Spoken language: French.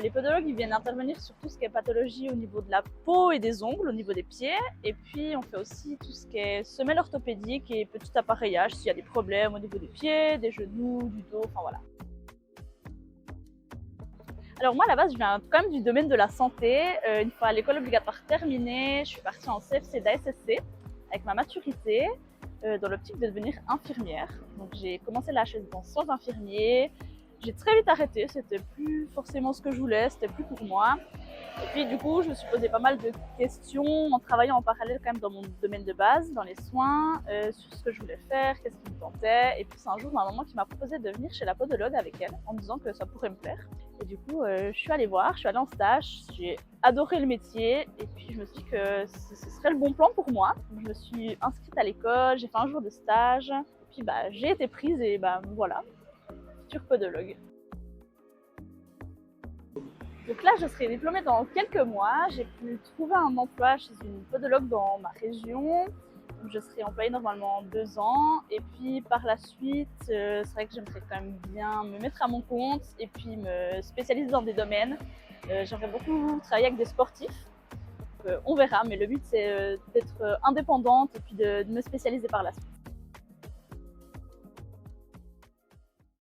Les podologues ils viennent intervenir sur tout ce qui est pathologie au niveau de la peau et des ongles, au niveau des pieds. Et puis on fait aussi tout ce qui est semelle orthopédique et petit appareillage s'il y a des problèmes au niveau des pieds, des genoux, du dos, enfin voilà. Alors moi à la base je viens quand même du domaine de la santé. Une fois l'école obligatoire terminée, je suis partie en CFC d'ASSC avec ma maturité dans l'optique de devenir infirmière. Donc j'ai commencé la HES dans soins infirmiers. J'ai très vite arrêté, c'était plus forcément ce que je voulais, c'était plus pour moi. Et puis du coup, je me suis posé pas mal de questions en travaillant en parallèle quand même dans mon domaine de base, dans les soins, sur ce que je voulais faire, qu'est-ce qui me tentait. Et puis c'est un jour, ma maman qui m'a proposé de venir chez la podologue avec elle, en me disant que ça pourrait me plaire. Et du coup, je suis allée voir, je suis allée en stage, j'ai adoré le métier. Et puis je me suis dit que ce serait le bon plan pour moi. Donc, je me suis inscrite à l'école, j'ai fait un jour de stage. Et puis j'ai été prise et voilà, future podologue. Donc là, je serai diplômée dans quelques mois. J'ai pu trouver un emploi chez une podologue dans ma région. Donc je serai employée normalement 2 ans. Et puis par la suite, c'est vrai que j'aimerais quand même bien me mettre à mon compte et puis me spécialiser dans des domaines. J'aimerais beaucoup travailler avec des sportifs. On verra, mais le but c'est d'être indépendante et puis de me spécialiser par la suite.